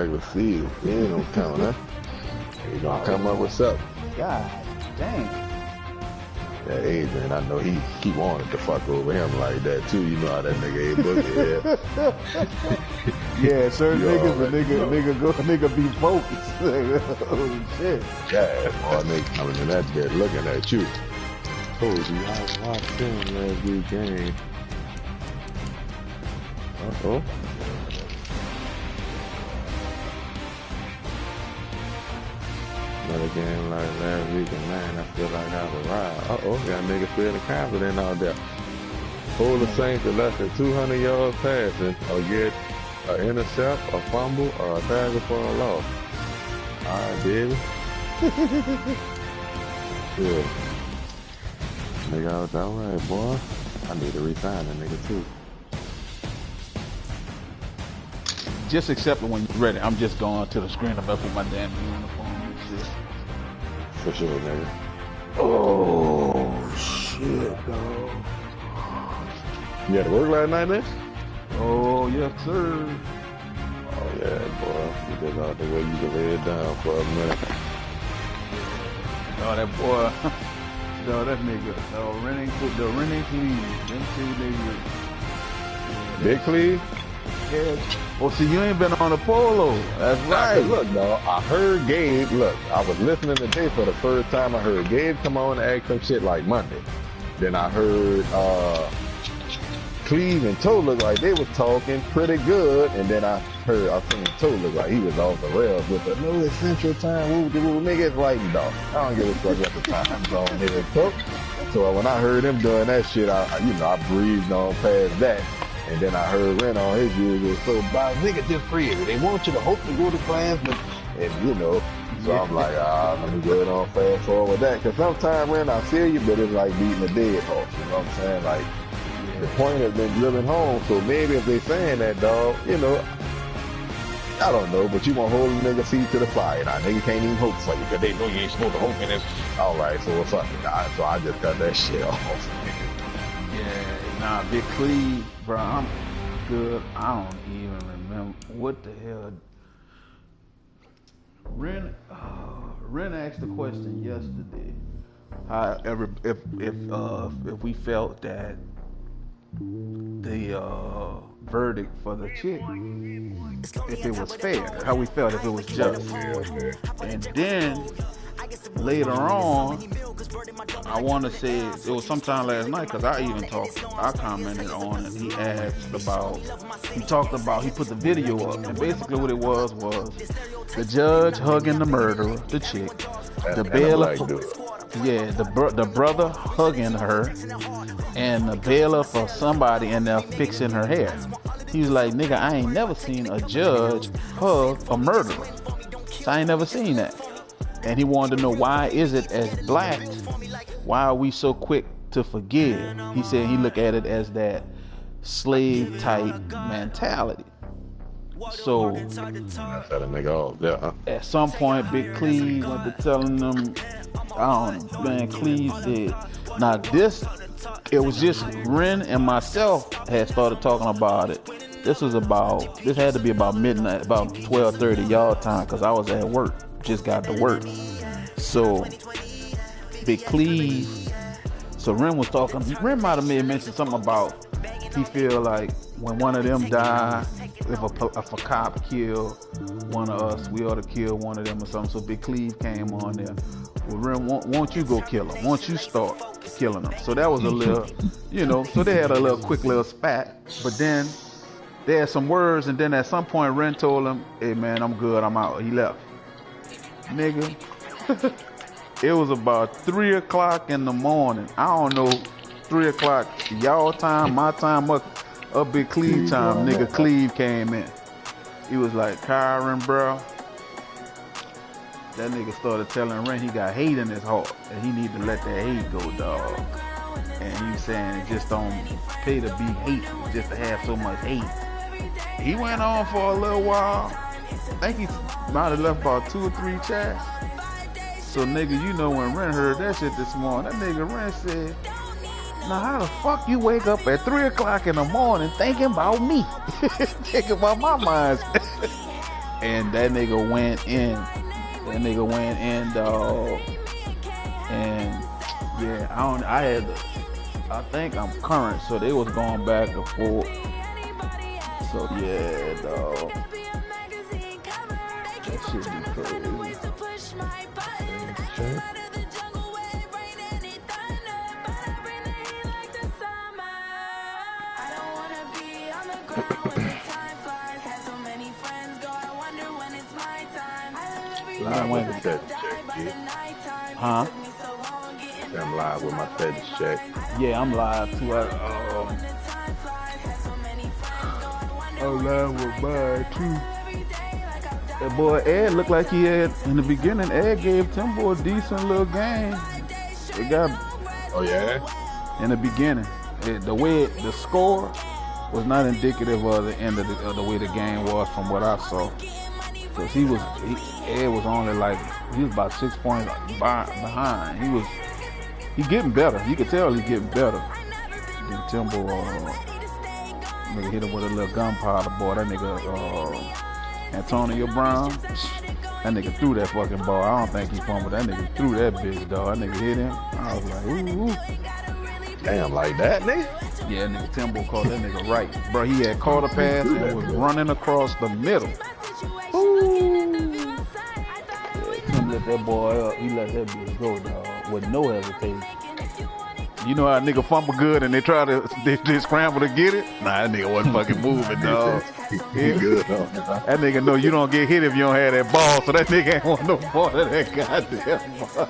regular season. He ain't gonna count, huh? He gonna come up with something. God dang. Yeah, Adrian, I know he wanted to fuck over him like that too. You know how that nigga A Boogie is. Yeah, certain nigga be focused. Oh shit. Yeah, boy, nigga coming in that bed looking at you. Told you I watched him last week game. Uh-oh. Another game like last week, and man, I feel like I was right. Uh-oh, got niggas feeling confident out there. Hold the Saints to less than 200 yards passing, or get an intercept, a fumble, or a tackle for a loss. All right, baby. Yeah. Nigga, I was all right, boy. I need to resign that nigga too. Just accept it when you're ready. I'm just going to the screen. I'm up with my damn uniform and shit. For sure, nigga. Oh shit, dog. You had to work last night, man? Oh yes, sir. Oh yeah, boy. You just out the way you can lay it down for a minute. Oh, that boy. No, that nigga. The renting Cleve. Them two niggas. Big Cleve? Yeah. Well, see, you ain't been on the polo. That's right. Look, dog, I heard Gabe. Look, I was listening today for the first time. I heard Gabe come on and ask some shit like Monday. Then I heard Cleve and Toe look like they was talking pretty good. And then I seen Toe look like he was off the rails with the no Central Time. Woo, niggas like, dog. I don't give a fuck what the time zone nigga took. So when I heard him doing that shit, I breezed on past that. And then I heard Ren on his usual, so by nigga just crazy. They want you to hope to go to class, so I'm like, let me go ahead on fast forward that. Cause sometimes, Ren, I feel you, but it's like beating a dead horse. You know what I'm saying? Like, the point has been driven home, so maybe if they saying that, dog, I don't know, but you want to hold a nigga feet to the fire. Now, nigga can't even hope for you, cause they know you ain't supposed to hope in this. All right, so what's up? So I just cut that shit off. Yeah, nah, Big Cleve, bro, I'm good. I don't even remember what the hell. Ren asked the question yesterday. However, if we felt that the verdict for the chick, if it was fair, how we felt, if it was just, and then later on, I want to say it was sometime last night because I commented on it. He talked about, he put the video up, and basically what it was the judge hugging the murderer, the chick, the bailiff, the brother hugging her, and the bailiff or somebody in there fixing her hair. He was like, nigga, I ain't never seen a judge hug a murderer. So I ain't never seen that. And he wanted to know, why is it as blacks, why are we so quick to forgive? He said he looked at it as that slave type mentality. So at some point, Big Cleve went to telling them, I don't know, man, Cleve said, now it was just Ren and myself had started talking about it. This had to be about midnight, about 12:30 y'all time, because I was at work. Just got to work. So Big Cleve, so Ren was talking, Ren might have mentioned something about he feel like when one of them die, if a cop kill one of us, we ought to kill one of them or something. So Big Cleve came on there. Well, Ren, won't you go kill him? Won't you start killing them? So that was a little, so they had a little quick little spat. But then they had some words, and then at some point Ren told him, hey man, I'm good, I'm out. He left. Nigga, it was about 3 o'clock in the morning. I don't know, 3 o'clock y'all time, my time, up Big Cleve time. Nigga, Cleve came in. He was like, Kyron, bro. That nigga started telling Ren he got hate in his heart and he need to let that hate go, dog. And he was saying it just don't pay to be hateful, just to have so much hate. He went on for a little while. I think he might have left about 2 or 3 chats. So nigga, when Ren heard that shit this morning, that nigga Ren said, now how the fuck you wake up at 3 o'clock in the morning thinking about me? Thinking about my mind. and that nigga went in. That nigga went in, dog. And yeah, I think I'm current, so they was going back and forth. So yeah, dog. That shit be crazy. Live with the fetish check, Huh? I'm live with my fetish check. Yeah, I'm live too. I'm live with mine too. That boy Ed looked like he had in the beginning. Ed gave Timbo a decent little game. It got. Oh yeah. In the beginning, the score was not indicative of the end of the way the game was from what I saw. Cause Ed was only like, he was about 6 points behind. He getting better. You could tell he getting better. Then Timbo, nigga hit him with a little gunpowder, boy. That nigga, Antonio Brown, that nigga threw that fucking ball. I don't think he fumbled. That nigga threw that bitch, dog. That nigga hit him. I was like, ooh. Damn, like that, nigga? Yeah, nigga Timbo called that nigga right. Bro, he had caught a pass and was running across the middle. Ooh. Yeah, Tim let that boy up. He let that bitch go, dog, with no hesitation. You know how nigga fumble good and they scramble to get it? Nah, that nigga wasn't fucking moving, dog. He good, though. That nigga know you don't get hit if you don't have that ball, so that nigga ain't want no part of that goddamn ball.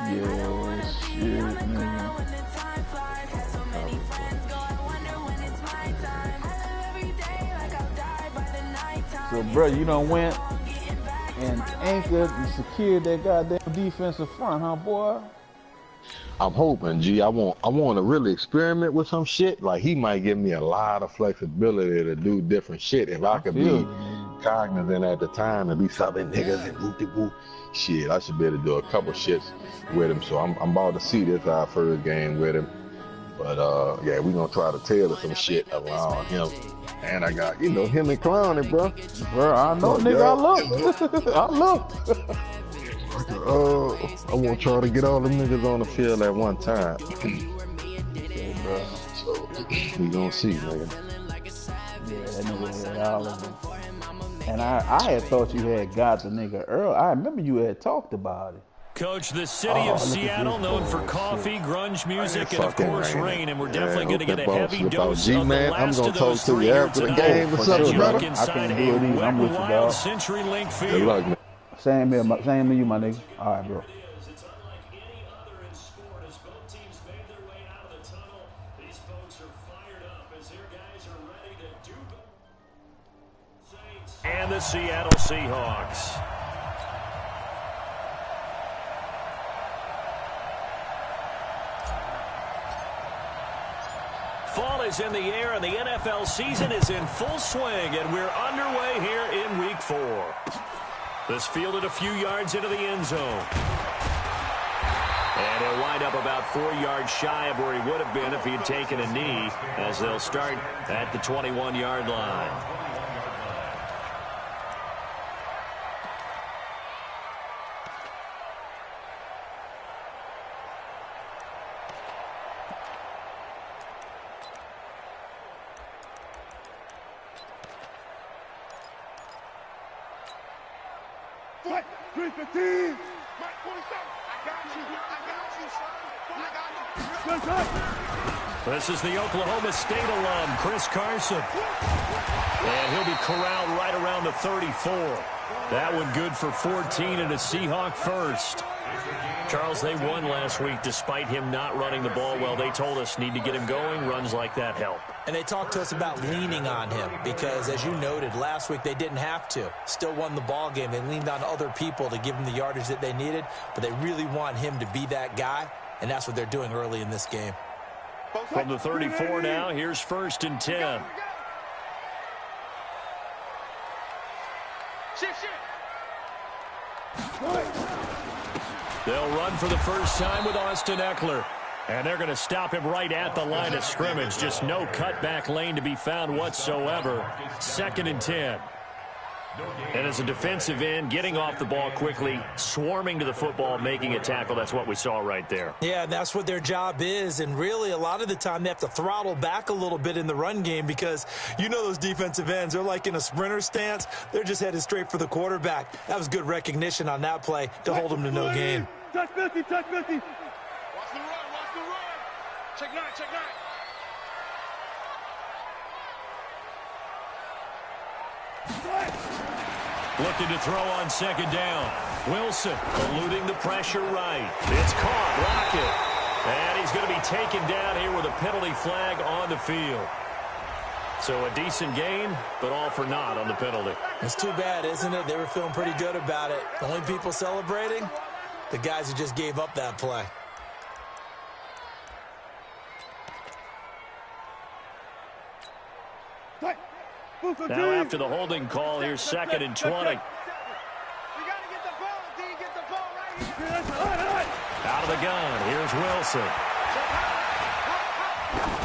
Yeah, shit, nigga. So, bro, you done went and anchored and secured that goddamn defensive front, huh, boy? I'm hoping, G. I want to really experiment with some shit. Like, he might give me a lot of flexibility to do different shit. If I could be cognizant at the time and be subbing niggas and whoop-de-whoop. Shit, I should be able to do a couple shits with him. So I'm about to see this our first game with him. But yeah, we gonna try to tailor some shit around him. And I got, him and Clowny, bro. Bro, I know, nigga, I looked. I want y'all to get all them niggas on the field at one time. Bro. So we gonna see, nigga. Yeah, that nigga had all of them. And I had thought you had got the nigga early. I remember you had talked about it. Coach, the city of Seattle, known for coffee, grunge music, and of course rain, and we're definitely going to get a heavy dose of the last of those three here tonight. As you look inside a wet and wild CenturyLink field. Same to you, my nigga. All right, bro. And the Seattle Seahawks. Fall is in the air, and the NFL season is in full swing, and we're underway here in Week 4. This fielded a few yards into the end zone. And he'll wind up about 4 yards shy of where he would have been if he had taken a knee, as they'll start at the 21-yard line. This is the Oklahoma State alum, Chris Carson. And he'll be corralled right around the 34. That one good for 14 and a Seahawk first. Charles, they won last week despite him not running the ball well. They told us need to get him going. Runs like that help. And they talked to us about leaning on him because, as you noted, last week they didn't have to. Still won the ball game. They leaned on other people to give them the yardage that they needed, but they really want him to be that guy, and that's what they're doing early in this game. From the 34 now, here's 1st and 10. They'll run for the first time with Austin Eckler. And they're going to stop him right at the line of scrimmage. Just no cutback lane to be found whatsoever. 2nd and 10. And as a defensive end, getting off the ball quickly, swarming to the football, making a tackle, that's what we saw right there. Yeah, that's what their job is. And really, a lot of the time, they have to throttle back a little bit in the run game because you know those defensive ends, they're like in a sprinter stance. They're just headed straight for the quarterback. That was good recognition on that play to hold them to no gain. Touch 50, touch 50. Watch the run, watch the run. Check 9, check 9. Looking to throw on 2nd down. Wilson eluding the pressure right. It's caught. Lockett. And he's going to be taken down here with a penalty flag on the field. So a decent gain, but all for naught on the penalty. It's too bad, isn't it? They were feeling pretty good about it. The only people celebrating, the guys who just gave up that play. Now after the holding call, here's 2nd and 20. Out of the gun, here's Wilson.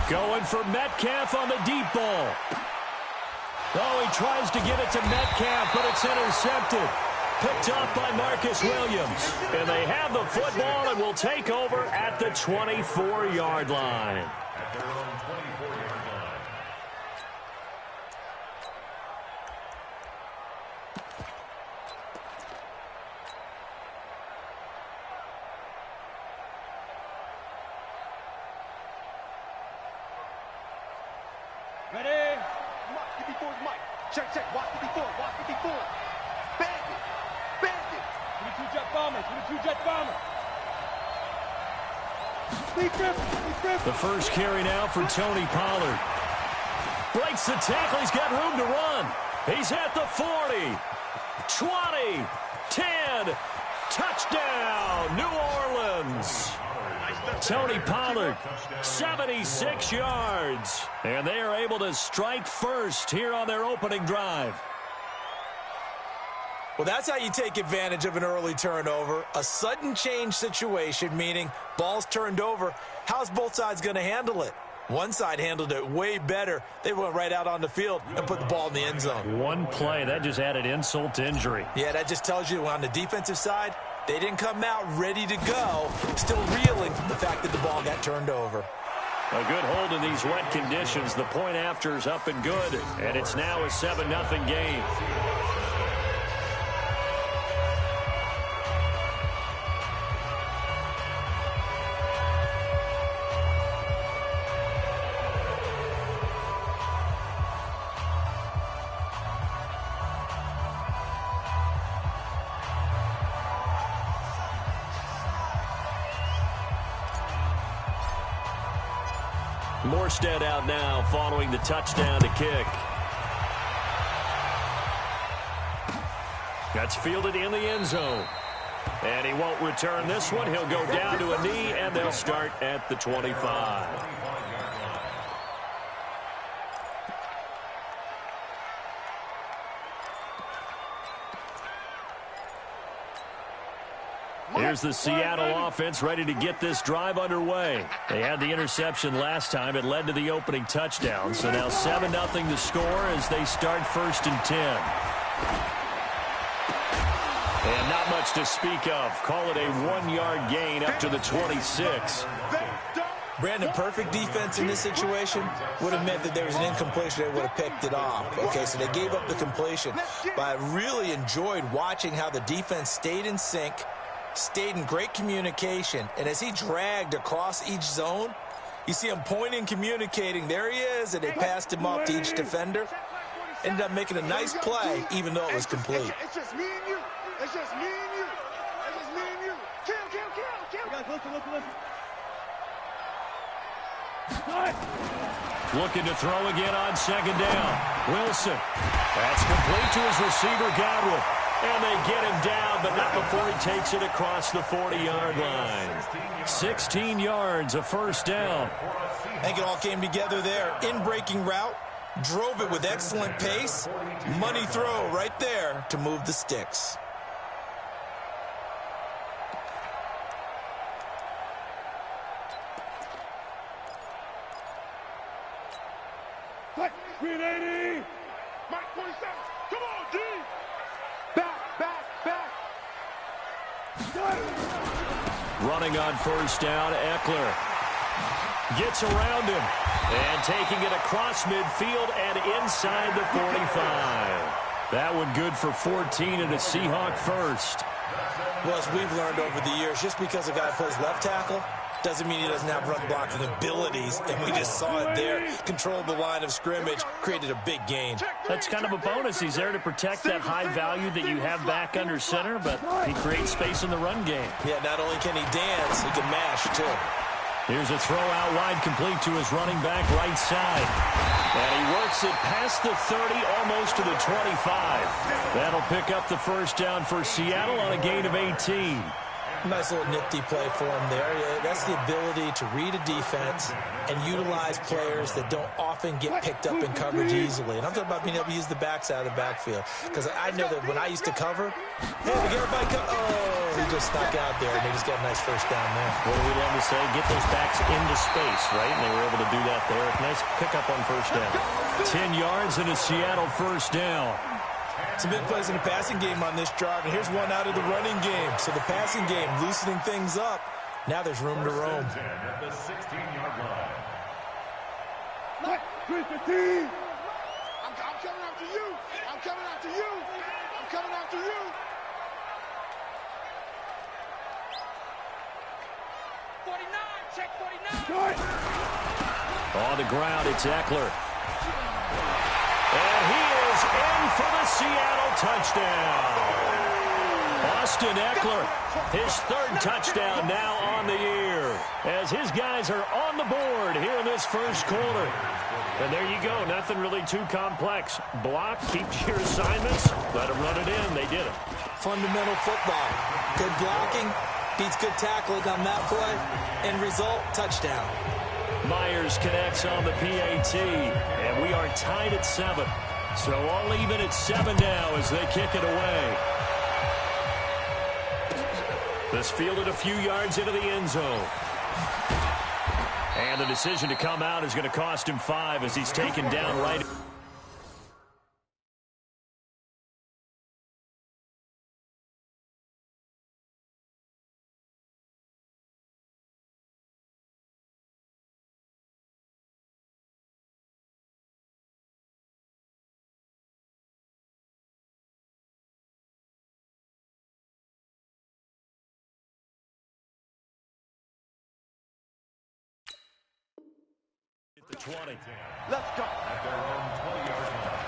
Going for Metcalf on the deep ball. Oh, he tries to get it to Metcalf, but it's intercepted. Picked up by Marcus Williams. And they have the football and will take over at the 24-yard line. Ready? Mike, 54 is Mike. Check, check. Watch 54, watch 54. Bandit, bandit. 22 jet bomber, 22 jet bomber. The first carry now for Tony Pollard. Breaks the tackle. He's got room to run. He's at the 40, 20, 10. Touchdown, New Orleans. Tony Pollard, 76 yards. And they are able to strike first here on their opening drive. Well, that's how you take advantage of an early turnover. A sudden change situation, meaning ball's turned over. How's both sides going to handle it? One side handled it way better. They went right out on the field and put the ball in the end zone. One play, that just added insult to injury. Yeah, that just tells you on the defensive side, they didn't come out ready to go, still reeling from the fact that the ball got turned over. A good hold in these wet conditions. The point after is up and good, and it's now a 7-0 game. Morstead out now following the touchdown to kick. That's fielded in the end zone. And he won't return this one. He'll go down to a knee, and they'll start at the 25. Here's the Seattle offense ready to get this drive underway. They had the interception last time. It led to the opening touchdown. So now 7-0 the score as they start 1st and 10. And not much to speak of. Call it a 1-yard gain up to the 26. Brandon, perfect defense in this situation would have meant that there was an incompletion. They would have picked it off. Okay, so they gave up the completion. But I really enjoyed watching how the defense stayed in sync, stayed in great communication, and as he dragged across each zone, you see him pointing, communicating. There he is, and they passed him off to each defender. Ended up making a nice play, even though it was complete. It's just me and you. It's just me and you. It's just me and you. Kill, kill, kill, kill. Guys, listen. Looking to throw again on 2nd down. Wilson. That's complete to his receiver, Godwin. And they get him down, but not before he takes it across the 40-yard line. 16 yards, a first down. I think it all came together there. In-breaking route, drove it with excellent pace. Money throw right there to move the sticks. Green 80. Mike 47. Come on, D. Back. Running on first down, Eckler gets around him and taking it across midfield and inside the 45. That one good for 14 and a Seahawk first. Well, as we've learned over the years, just because a guy plays left tackle doesn't mean he doesn't have run blocking abilities. And we just saw it there. Controlled the line of scrimmage, created a big gain. That's kind of a bonus. He's there to protect that high value that you have back under center, but he creates space in the run game. Yeah, not only can he dance, he can mash, too. Here's a throw out wide, complete to his running back right side. And he works it past the 30, almost to the 25. That'll pick up the first down for Seattle on a gain of 18. Nice little nifty play for him there. Yeah, that's the ability to read a defense and utilize players that don't often get picked up in coverage easily. And I'm talking about being able to use the backside of the backfield. Because I know that when I used to cover, hey, we get everybody he just snuck out there, and they just got a nice first down there. What do we love to say? Get those backs into space, right? And they were able to do that there. Nice pickup on first down. 10 yards and a Seattle first down. Some big plays in the passing game on this drive, and here's one out of the running game. So the passing game loosening things up. Now there's room to roam. The 16-yard line. 315. I'm coming after you. I'm coming after you. I'm coming after you. Check 49. On the ground, it's Eckler. And he is in for the Seattle touchdown. Austin Eckler, his third touchdown now on the year, as his guys are on the board here in this first quarter. And there you go, nothing really too complex. Block, keep to your assignments, let them run it in. They did it. Fundamental football. Good blocking beats good tackling on that play. End result, touchdown. Myers connects on the PAT, and we are tied at 7. So all even at 7 now as they kick it away. This fielded a few yards into the end zone. And the decision to come out is going to cost him 5 as he's taken down right. The 20. Let's go. At their own 20-yard line.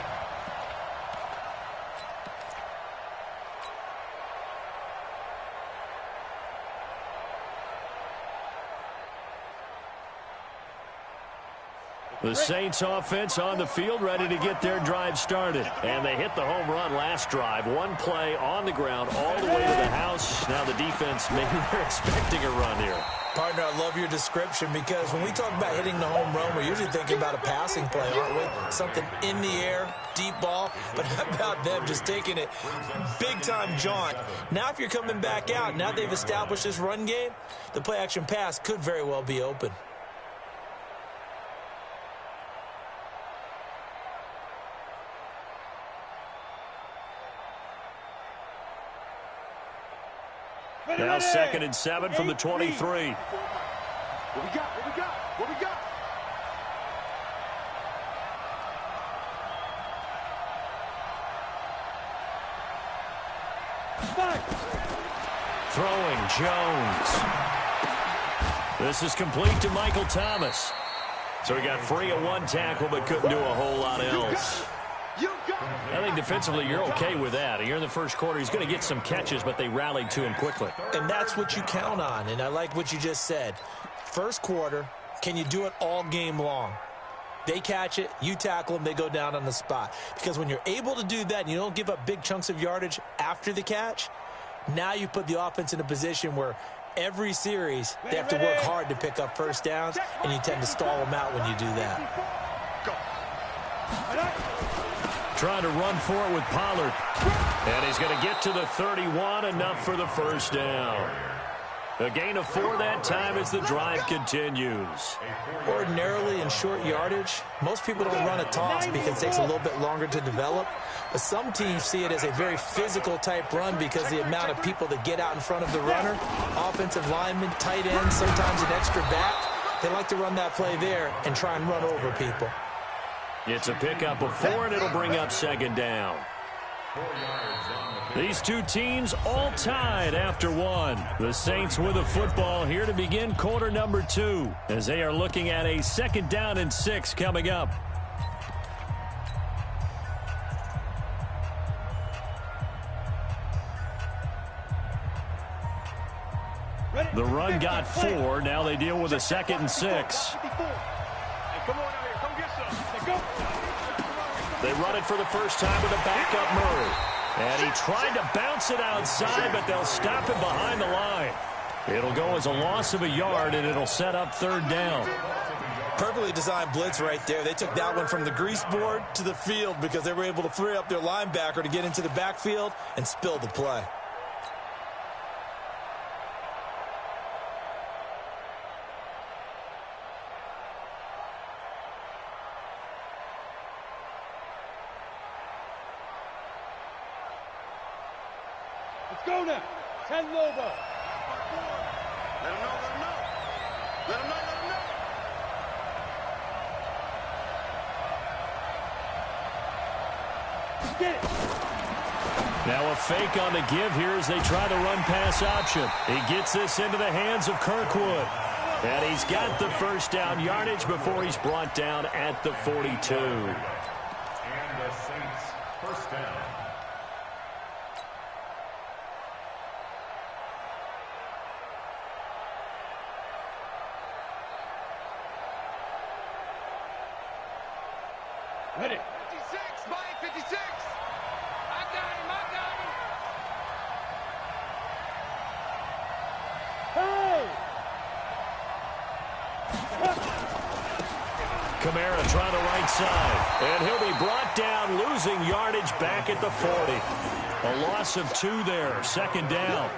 The Saints offense on the field, ready to get their drive started. And they hit the home run last drive. One play on the ground all the way to the house. Now the defense, maybe they're expecting a run here. Partner, I love your description because when we talk about hitting the home run, we're usually thinking about a passing play, aren't we? Something in the air, deep ball. But how about them just taking it big-time jaunt? Now if you're coming back out, now they've established this run game, the play-action pass could very well be open. Now 2nd and 7 from the 23. What we got? What we got? What we got? Throwing Jones. This is complete to Michael Thomas. So he got free of one tackle but couldn't do a whole lot else. I think defensively you're okay with that. You're in the first quarter. He's going to get some catches, but they rallied to him quickly. And that's what you count on, and I like what you just said. First quarter, can you do it all game long? They catch it, you tackle them, they go down on the spot. Because when you're able to do that and you don't give up big chunks of yardage after the catch, now you put the offense in a position where every series they have to work hard to pick up first downs, and you tend to stall them out when you do that. Trying to run for it with Pollard. And he's going to get to the 31, enough for the first down. A gain of 4 that time as the drive continues. Ordinarily in short yardage, most people don't run a toss because it takes a little bit longer to develop. But some teams see it as a very physical type run because the amount of people that get out in front of the runner, offensive linemen, tight ends, sometimes an extra back, they like to run that play there and try and run over people. It's a pickup of 4, and it'll bring up second down. These two teams all tied after 1. The Saints with the football here to begin quarter number 2 as they are looking at a 2nd down and 6 coming up. The run got 4. Now they deal with a 2nd and 6. They run it for the first time with a backup Murray. And he tried to bounce it outside, but they'll stop him behind the line. It'll go as a loss of a yard, and it'll set up 3rd down. Perfectly designed blitz right there. They took that one from the grease board to the field because they were able to free up their linebacker to get into the backfield and spill the play. Go now. 10 Lobo. Let him know, let him know. Let him know, let him know. Get it. Now a fake on the give here as they try the run-pass option. He gets this into the hands of Kirkwood. And he's got the first down yardage before he's brought down at the 42. And the Saints first down. Ready. 56, Mike, 56. I got him, Hey! Kamara trying the right side. And he'll be brought down, losing yardage back at the 40. A loss of 2 there, 2nd down.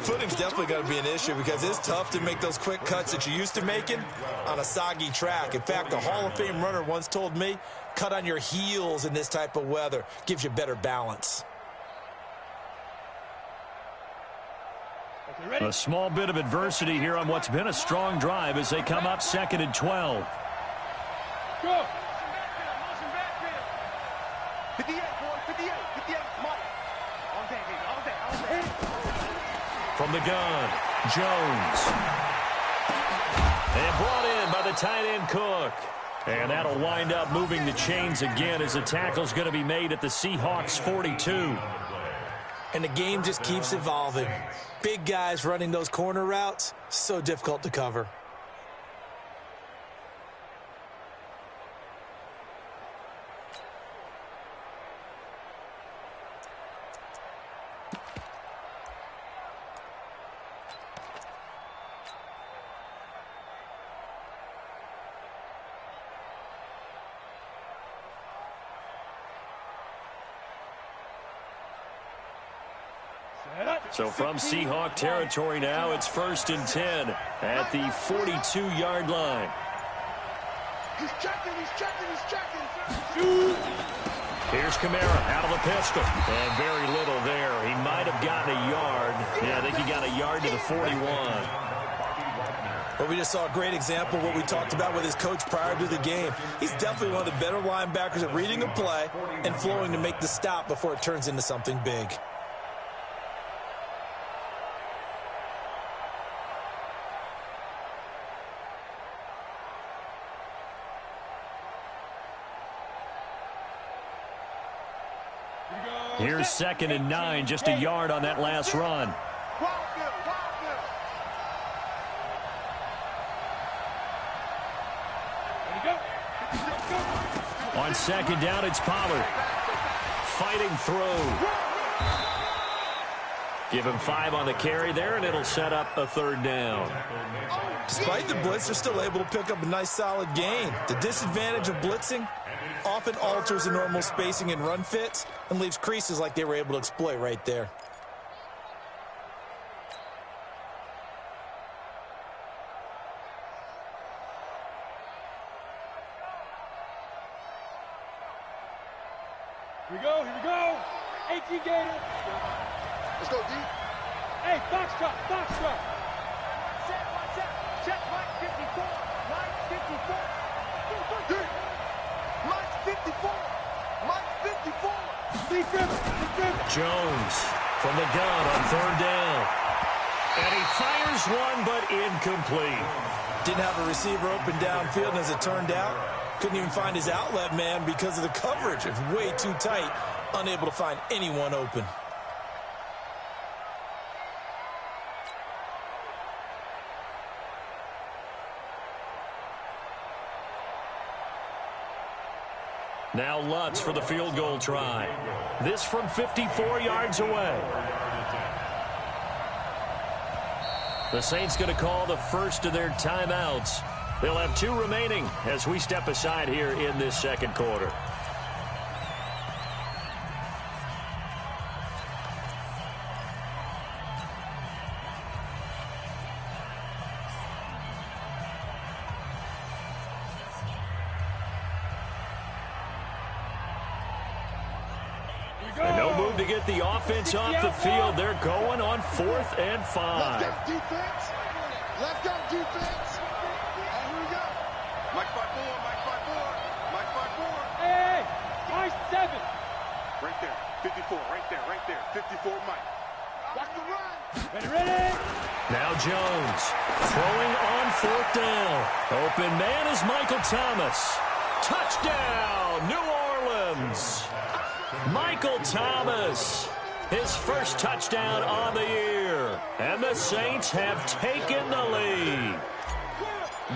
Footing's definitely going to be an issue because it's tough to make those quick cuts that you're used to making on a soggy track. In fact, a Hall of Fame runner once told me, cut on your heels in this type of weather. Gives you better balance. A small bit of adversity here on what's been a strong drive as they come up 2nd and 12. Go. Motion backfield. 58, boy, 58, 58, Mike. All day, baby, all day, all day. From the gun, Jones. And brought in by the tight end Cook. And that'll wind up moving the chains again as the tackle's going to be made at the Seahawks 42. And the game just keeps evolving. Big guys running those corner routes, so difficult to cover. So from Seahawk territory now, it's 1st and 10 at the 42-yard line. He's checking, he's checking, he's checking. Here's Kamara out of the pistol. And very little there. He might have gotten a yard. Yeah, I think he got a yard to the 41. Well, we just saw a great example of what we talked about with his coach prior to the game. He's definitely one of the better linebackers at reading a play and flowing to make the stop before it turns into something big. Here's 2nd and 9, just a yard on that last run. On 2nd down, it's Pollard. Fighting through. Give him 5 on the carry there, and it'll set up a 3rd down. Despite the blitz, they're still able to pick up a nice solid gain. The disadvantage of blitzing often alters the normal spacing and run fits and leaves creases like they were able to exploit right there. go. 18 Gator. Let's go, D. Hey, box truck, box truck. Set, one set. Check, Mike 54. Mike 54. D. Mike 54. Mike 54. Big Griffin. Jones from the gun on third down. And he fires one, but incomplete. Didn't have a receiver open downfield, and as it turned out, couldn't even find his outlet man because of the coverage. It's way too tight, unable to find anyone open. Now Lutz for the field goal try. This from 54 yards away. The Saints going to call the first of their timeouts. They'll have 2 remaining as we step aside here in this second quarter. And no move to get the offense off the field. They're going on 4th and 5. Let's go, defense. Let's go, defense. Here we go. Mike 5-4, Mike 5-4, Mike 5-4. Hey, Mike 7. Right there, 54, right there, 54, Mike. Watch the run. Ready. Now Jones throwing on 4th down. Open man is Michael Thomas. Touchdown, New Orleans. Michael Thomas, his first touchdown on the year. And the Saints have taken the lead.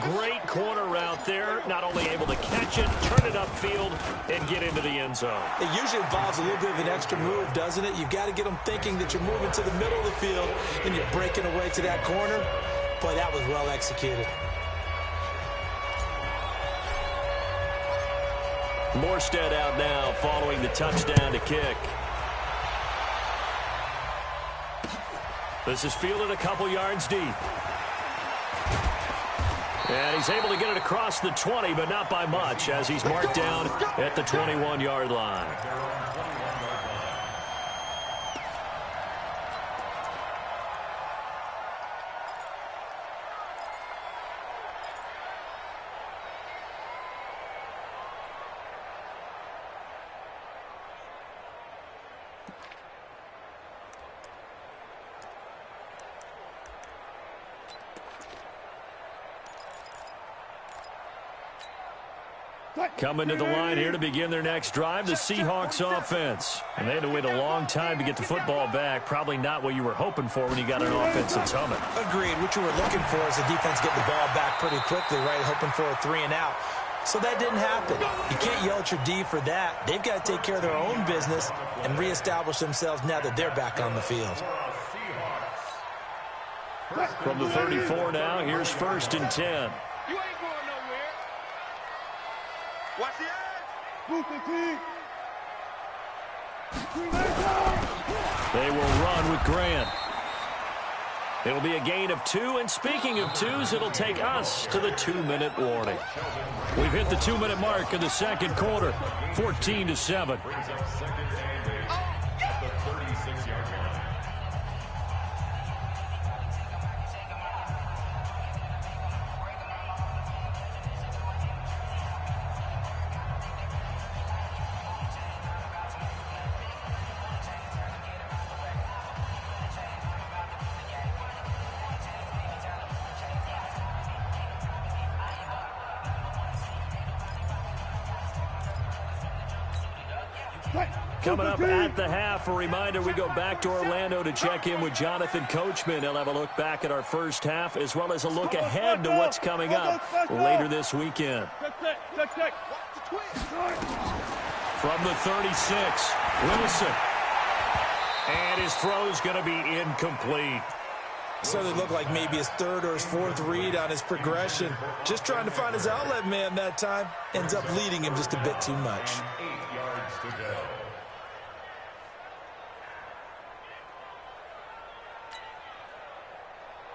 Great corner route there. Not only able to catch it, turn it upfield, and get into the end zone. It usually involves a little bit of an extra move, doesn't it? You've got to get them thinking that you're moving to the middle of the field and you're breaking away to that corner. Boy, that was well executed. Morstead out now following the touchdown to kick. This is fielded a couple yards deep. And he's able to get it across the 20, but not by much, as he's marked down at the 21-yard line. Coming to the line here to begin their next drive, the Seahawks offense. And they had to wait a long time to get the football back. Probably not what you were hoping for when you got an offense that's humming. Agreed. What you were looking for is the defense getting the ball back pretty quickly, right? Hoping for a 3 and out. So that didn't happen. You can't yell at your D for that. They've got to take care of their own business and reestablish themselves now that they're back on the field. From the 34 now, here's 1st and 10. You ain't going nowhere. Watch the edge. They will run with Grant. It'll be a gain of 2, and speaking of 2s, it'll take us to the 2-minute warning. We've hit the 2-minute mark in the second quarter, 14-7. Coming up at the half, a reminder, we go back to Orlando to check in with Jonathan Coachman. He'll have a look back at our first half, as well as a look ahead to what's coming up later this weekend. From the 36, Wilson. And his throw's going to be incomplete. Certainly looked like maybe his 3rd or his 4th read on his progression. Just trying to find his outlet man that time. Ends up leading him just a bit too much. 8 yards to go.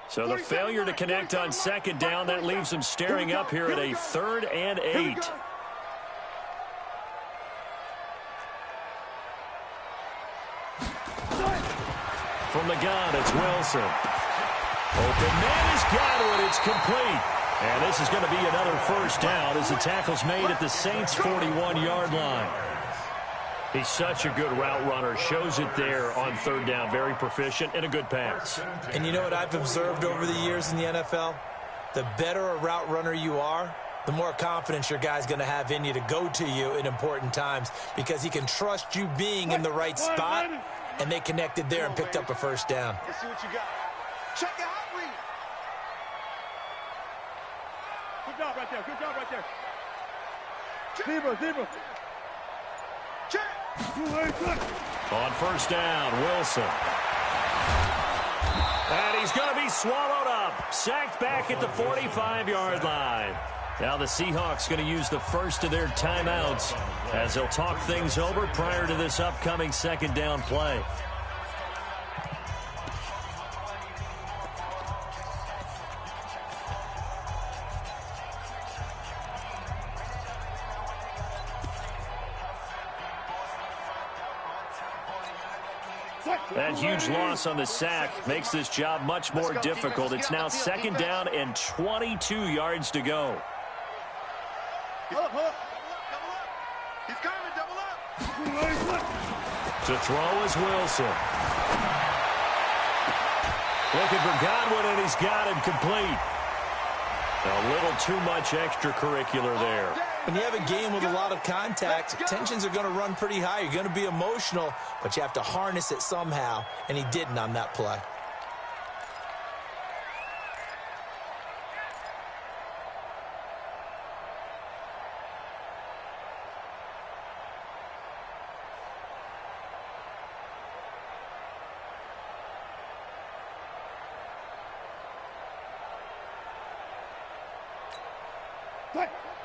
So the failure to connect on 2nd down, that leaves him staring up here at a 3rd and 8. from the gun. It's Wilson. Open man is Godwin. It's complete. And this is going to be another first down as the tackle's made at the Saints' 41-yard line. He's such a good route runner. Shows it there on third down. Very proficient and a good pass. And you know what I've observed over the years in the NFL? The better a route runner you are, the more confidence your guy's going to have in you to go to you in important times because he can trust you being in the right spot, and they connected there and picked up a first down. Let's see what you got. Check it out, read. Good job right there. Good job right there. Zebra. Check. On first down, Wilson. And he's going to be swallowed up. Sacked back at the 45-yard line. Now the Seahawks going to use the first of their timeouts as they'll talk things over prior to this upcoming second down play. That huge loss on the sack makes this job much more difficult. It's now second down and 22 yards to go. Double up. He's coming, double up. To throw is Wilson. Looking for Godwin, and he's got him complete. A little too much extracurricular there. When you have a game with a lot of contact, tensions are going to run pretty high. You're going to be emotional, but you have to harness it somehow, and he didn't on that play.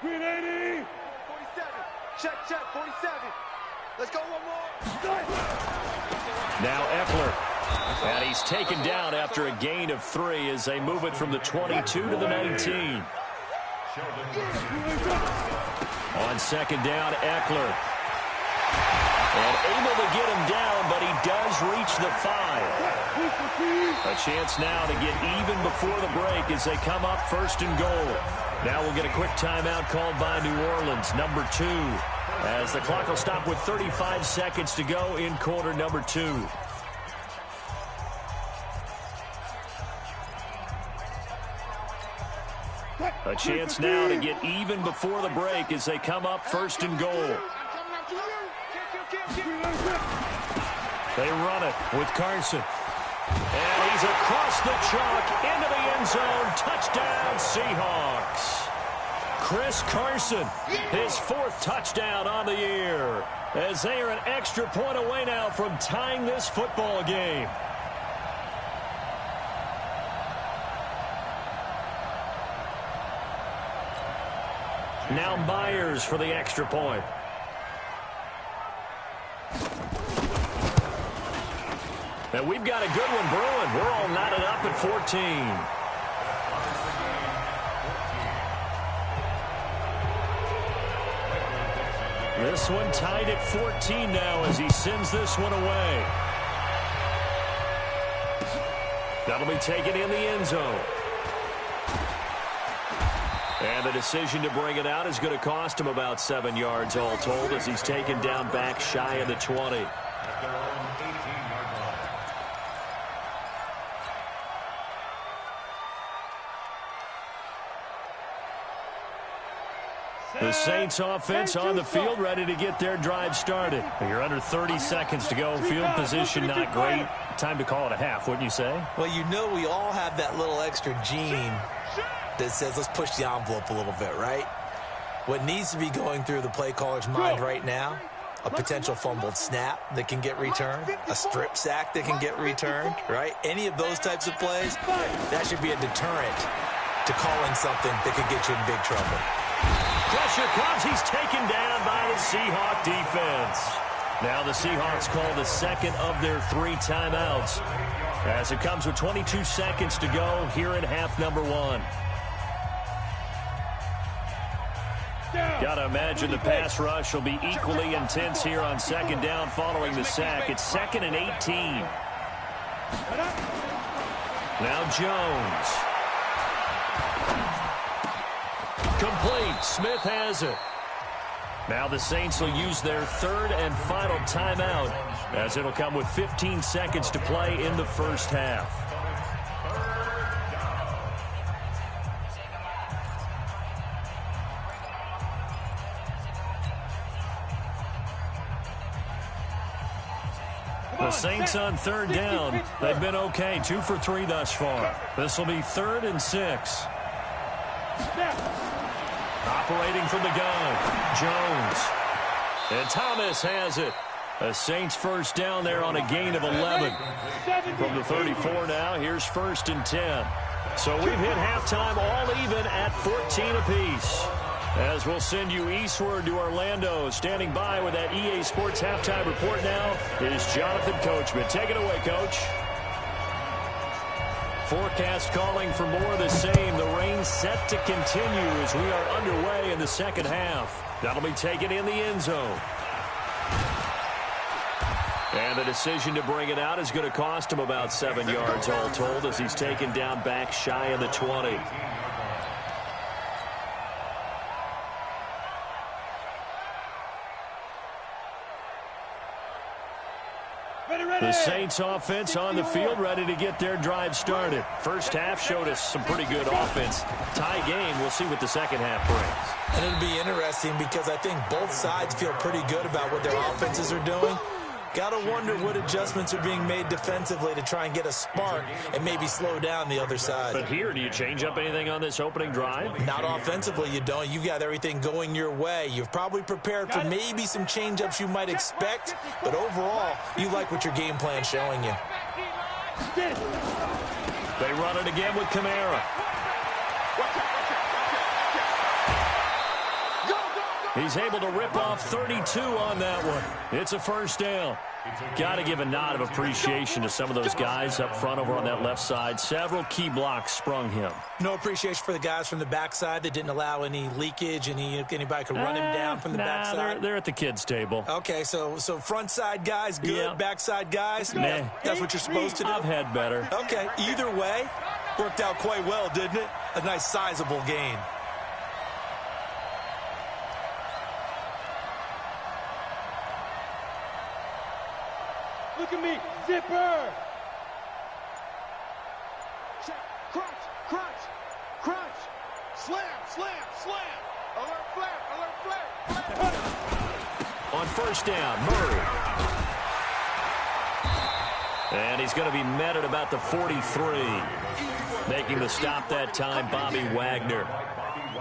Green 80. 47. Check, 47. Let's go one more. Now Eckler. And he's taken down after a gain of 3 as they move it from the 22 to the 19. On second down, Eckler. And able to get him down, but he does reach the 5. A chance now to get even before the break as they come up first and goal. Now we'll get a quick timeout called by New Orleans, number 2, as the clock will stop with 35 seconds to go in quarter number 2. A chance now to get even before the break as they come up first and goal. They run it with Carson. And he's across the chalk into the end zone. Touchdown, Seahawks. Chris Carson, his 4th touchdown on the year, as they are an extra point away now from tying this football game. Now Myers for the extra point. And we've got a good one brewing. We're all knotted up at 14. This one tied at 14 now as he sends this one away. That'll be taken in the end zone. And the decision to bring it out is going to cost him about 7 yards all told as he's taken down back shy of the 20. The Saints offense on the field, ready to get their drive started. You're under 30 seconds to go. Field position not great. Time to call it a half, wouldn't you say? Well, you know we all have that little extra gene that says let's push the envelope a little bit, right? What needs to be going through the play caller's mind right now, a potential fumbled snap that can get returned, a strip sack that can get returned, right? Any of those types of plays, that should be a deterrent to calling something that could get you in big trouble. Pressure comes. He's taken down by the Seahawk defense. Now the Seahawks call the second of their 3 timeouts as it comes with 22 seconds to go here in half number 1. Got to imagine the pass rush will be equally intense here on second down following the sack. It's 2nd and 18. Now Jones. Complete. Smith has it. Now the Saints will use their third and final timeout, as it'll come with 15 seconds to play in the first half. The Saints on third down. They've been okay, 2 for 3 thus far. This will be 3rd and 6. Operating from the gun, Jones. And Thomas has it. The Saints first down there on a gain of 11. From the 34 now, here's 1st and 10. So we've hit halftime all even at 14 apiece. As we'll send you eastward to Orlando. Standing by with that EA Sports halftime report now is Jonathan Coachman. Take it away, Coach. Forecast calling for more of the same. The rain set to continue as we are underway in the second half. That'll be taken in the end zone. And the decision to bring it out is going to cost him about 7 yards all told, as he's taken down back shy of the 20. The Saints offense on the field, ready to get their drive started. First half showed us some pretty good offense. Tie game, we'll see what the second half brings. And it'll be interesting because I think both sides feel pretty good about what their offenses are doing. Got to wonder what adjustments are being made defensively to try and get a spark and maybe slow down the other side. But here, do you change up anything on this opening drive? Not offensively, you don't. You got everything going your way. You've probably prepared for maybe some change-ups you might expect, but overall, you like what your game plan's showing you. They run it again with Kamara. He's able to rip off 32 on that one. It's a first down. Got to give a nod of appreciation to some of those guys up front over on that left side. Several key blocks sprung him. No appreciation for the guys from the backside that didn't allow any leakage, anybody could run him down from the backside. They're at the kids' table. Okay, so front side guys, good. Yep. Backside guys, nah. That's what you're supposed to do. I've had better. Okay, either way, worked out quite well, didn't it? A nice sizable gain. Look at me, zipper! Check, crunch, crunch, crunch, slam, slam, slam! Alert flare, alert flare! On first down, Murray. And he's going to be met at about the 43. Making the stop that time, Bobby Wagner.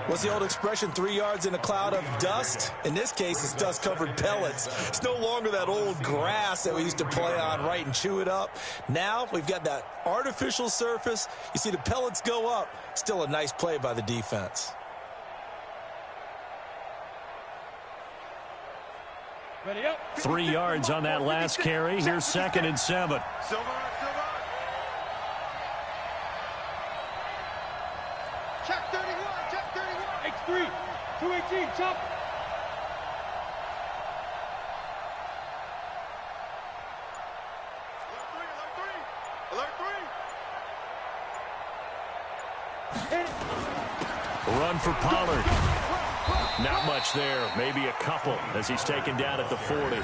What's the old expression, 3 yards in a cloud of dust? In this case, it's dust-covered pellets. It's no longer that old grass that we used to play on, right, and chew it up. Now we've got that artificial surface. You see the pellets go up. Still a nice play by the defense. Ready up. 3 yards on that last carry. Here's 2nd and 7. Silver. Check 31, check 31. X3, 218, chop. Alert 3. Run for Pollard. Not much there. Maybe a couple as he's taken down at the 40.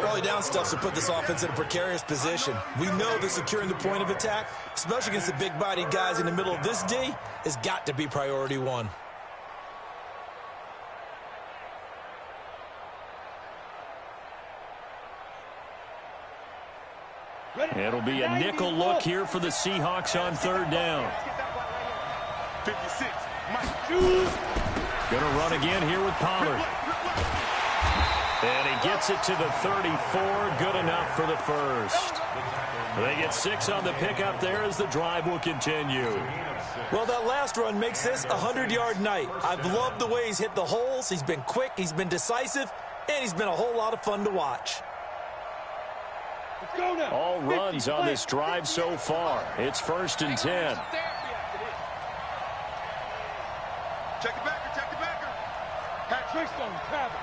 Early down stuff to put this offense in a precarious position. We know that securing the point of attack, especially against the big-bodied guys in the middle of this D, has got to be priority one. It'll be a nickel look here for the Seahawks on third down. 56, Mike Hughes. Gonna run again here with Pollard. And he gets it to the 34. Good enough for the first. They get 6 on the pickup there as the drive will continue. Well, that last run makes this a 100-yard night. I've loved the way he's hit the holes. He's been quick, he's been decisive, and he's been a whole lot of fun to watch. Let's go now. All runs on this drive so far. It's 1st and 10. Check it backer, check it backer. Patrick Stone, Travis.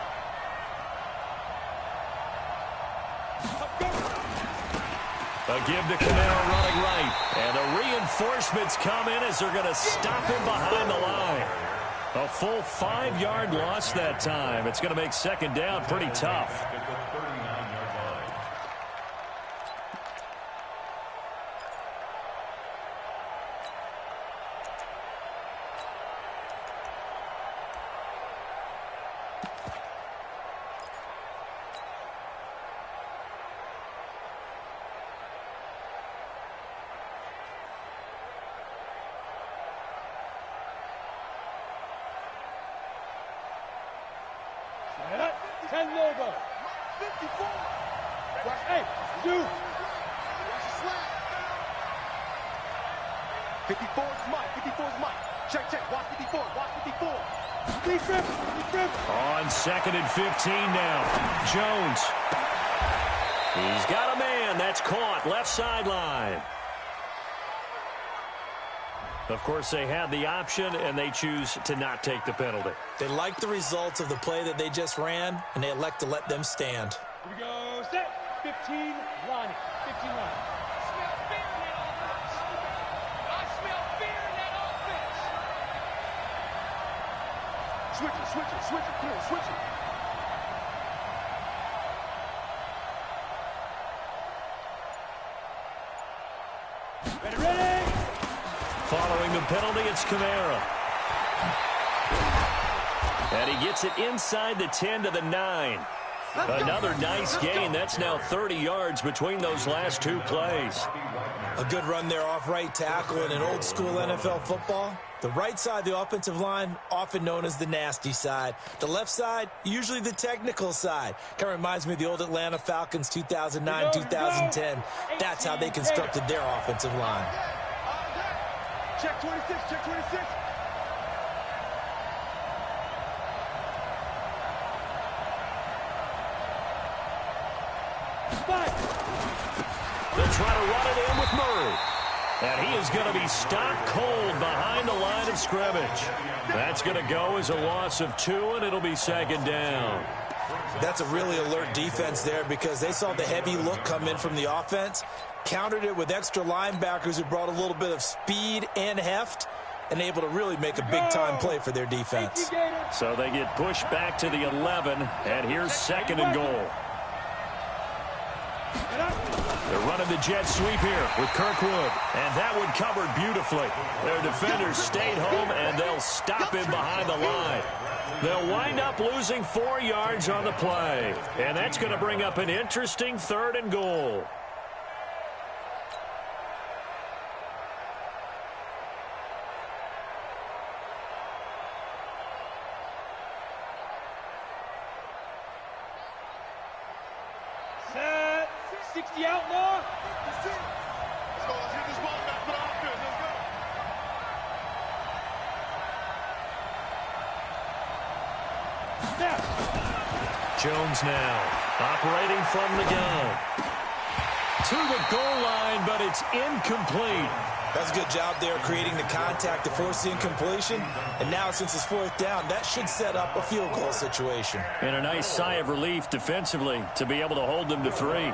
A give to Camaro running right. And the reinforcements come in as they're going to stop him behind the line. A full 5-yard loss that time. It's going to make second down pretty tough. Set. 10 logo. 54. Watch. Hey, do. Watch the slap. 54 is Mike. 54 is Mike. Check. Watch 54. Watch 54. Defib. On 2nd and 15 now. Jones. He's got a man. That's caught. Left sideline. Of course, they had the option, and they choose to not take the penalty. They like the results of the play that they just ran, and they elect to let them stand. Here we go. Set. 15. Lonnie. 15 Lonnie. I smell fear in that offense. Switch it. Come on, switch it. Ready. Following the penalty, it's Camara. And he gets it inside the 10 to the 9. Another nice gain. That's now 30 yards between those last two plays. A good run there off right tackle in an old school NFL football. The right side of the offensive line, often known as the nasty side. The left side, usually the technical side. Kind of reminds me of the old Atlanta Falcons 2009, 2010. That's how they constructed their offensive line. Check 26. They'll try to run it in with Murray. And he is going to be stopped cold behind the line of scrimmage. That's going to go as a loss of 2, and it'll be second down. That's a really alert defense there because they saw the heavy look come in from the offense, countered it with extra linebackers who brought a little bit of speed and heft, and able to really make a big-time play for their defense. So they get pushed back to the 11, and here's 2nd and goal. They're running the jet sweep here with Kirkwood, and that one covered beautifully. Their defenders stayed home, and they'll stop him behind the line. They'll wind up losing 4 yards on the play, and that's going to bring up an interesting 3rd and goal. Set. 60 outlaw. Let's get this ball back for the offense. Let's go. Snap. Jones now operating from the gun. To the goal line, but it's incomplete. That's a good job there creating the contact to force the incompletion. And now since it's 4th down, that should set up a field goal situation. And a nice sigh of relief defensively to be able to hold them to 3.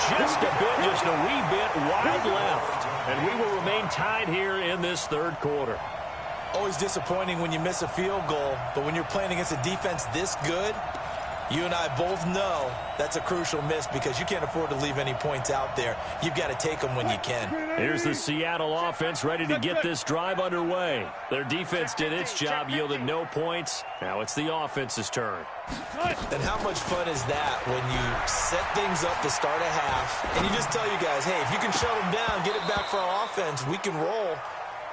Just a wee bit wide left. And we will remain tied here in this 3rd quarter. Always disappointing when you miss a field goal, but when you're playing against a defense this good, you and I both know that's a crucial miss because you can't afford to leave any points out there. You've got to take them when you can. Here's the Seattle offense ready to get this drive underway. Their defense did its job, yielded no points. Now it's the offense's turn. And how much fun is that when you set things up to start a half and you just tell you guys, hey, if you can shut them down, get it back for our offense, we can roll.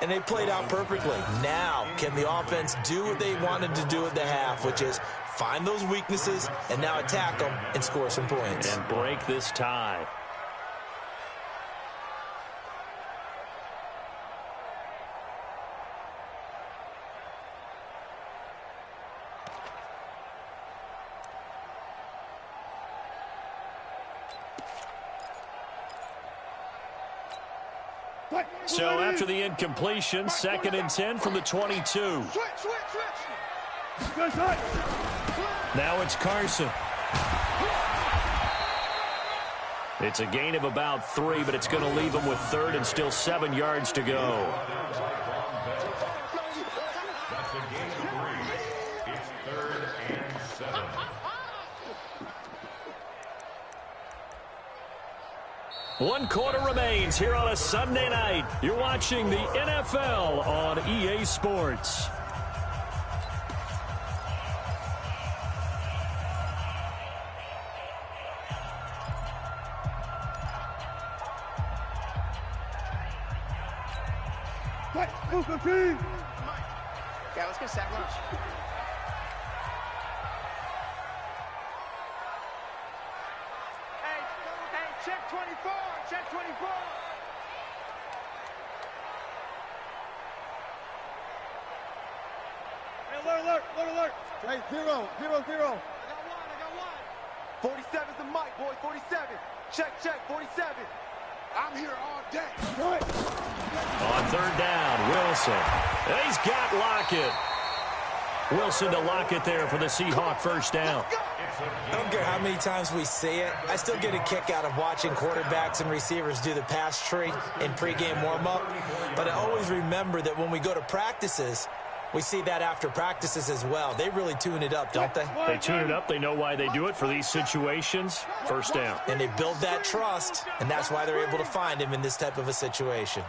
And they played out perfectly. Now, can the offense do what they wanted to do at the half, which is find those weaknesses and now attack them and score some points. And break this tie. So after the incompletion, 2nd and 10 from the 22. Now it's Carson. It's a gain of about 3, but it's going to leave him with 3rd and still 7 yards to go. That's a gain of 3. It's 3rd and 7. One quarter remains here on a Sunday night. You're watching the NFL on EA Sports. Yeah, let's get a sack lunch. Hey, check 24, check 24. Hey, alert. Hey, 0. I got one. 47's the mic, boy, 47. Check, 47. I'm here all day. Right. On 3rd down, Wilson. He's got Lockett. Wilson to Lockett there for the Seahawk 1st down. I don't care how many times we see it. I still get a kick out of watching quarterbacks and receivers do the pass tree in pregame warm-up. But I always remember that when we go to practices, we see that after practices as well. They really tune it up, don't they? They tune it up. They know why they do it for these situations. 1st down. And they build that trust, and that's why they're able to find him in this type of a situation.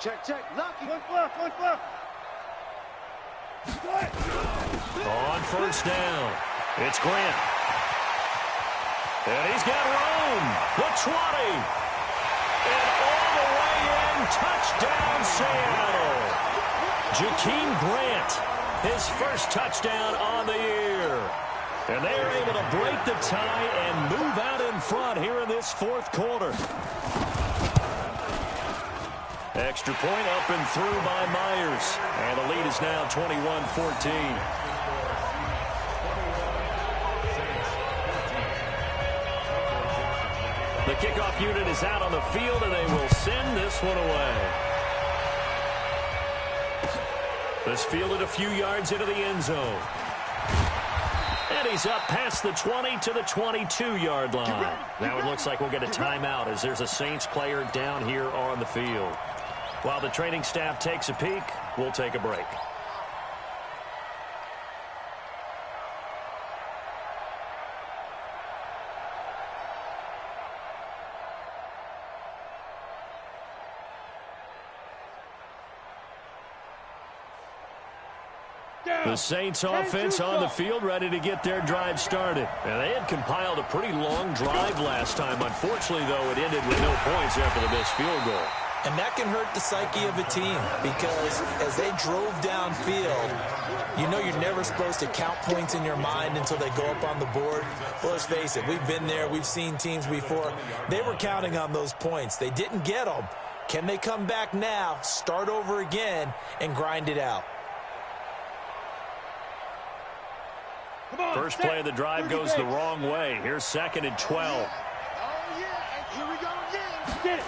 Check. Lucky. One left. On 1st down, it's Grant. And he's got room. The 20. And all the way in, touchdown Seattle. Jakeem Grant, his 1st touchdown on the year. And they are able to break the tie and move out in front here in this 4th quarter. Extra point up and through by Myers. And the lead is now 21-14. The kickoff unit is out on the field, and they will send this one away. This fielded a few yards into the end zone. And he's up past the 20 to the 22-yard line. Now it looks like we'll get a timeout as there's a Saints player down here on the field. While the training staff takes a peek, we'll take a break. The Saints offense on the field ready to get their drive started. And they had compiled a pretty long drive last time. Unfortunately, though, it ended with no points after the missed field goal. And that can hurt the psyche of a team because as they drove downfield, you know you're never supposed to count points in your mind until they go up on the board. Well, let's face it, we've been there. We've seen teams before. They were counting on those points. They didn't get them. Can they come back now, start over again, and grind it out? First play of the drive goes the wrong way. Here's 2nd and 12. Oh, yeah. Here we go again. Get it.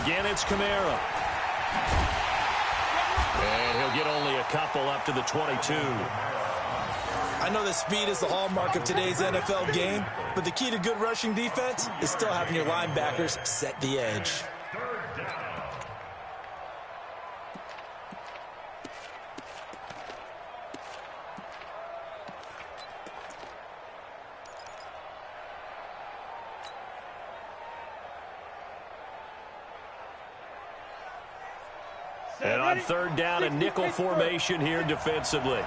Again, it's Kamara. And he'll get only a couple up to the 22. I know that speed is the hallmark of today's NFL game, but the key to good rushing defense is still having your linebackers set the edge. And on 3rd down, a nickel formation here defensively.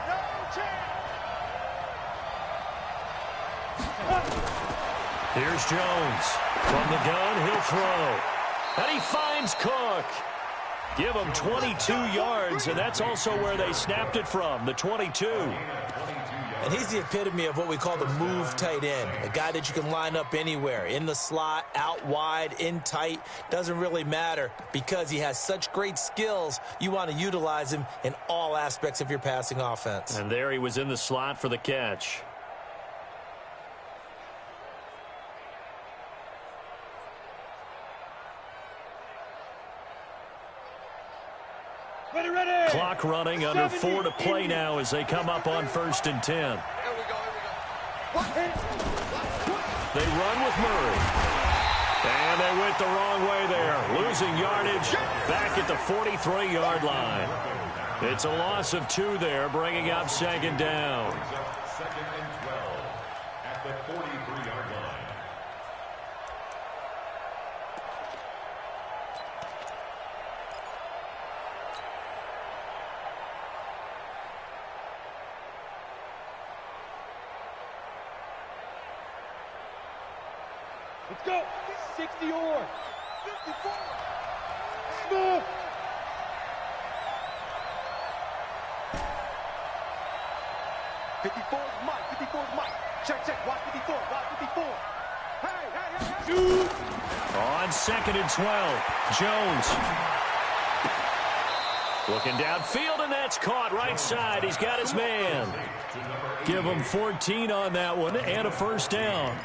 Here's Jones. From the gun, he'll throw. And he finds Cook. Give him 22 yards, and that's also where they snapped it from, the 22. And he's the epitome of what we call the move tight end, a guy that you can line up anywhere, in the slot, out wide, in tight, doesn't really matter because he has such great skills. You want to utilize him in all aspects of your passing offense. And there he was in the slot for the catch. Ready, ready. Clock running, under 4 to play now as they come up on 1st and 10. Here we go. They run with Murray. And they went the wrong way there, losing yardage back at the 43-yard line. It's a loss of 2 there, bringing up 2nd down. 2nd and 12 at the 43-yard line. Let's go. 60 or 54. Smooth. Mike. 54 is Mike. Check. Watch 54. Watch 54. Hey. On 2nd and 12, Jones. Looking downfield, and that's caught right side. He's got his man. Give him 14 on that one and a 1st down.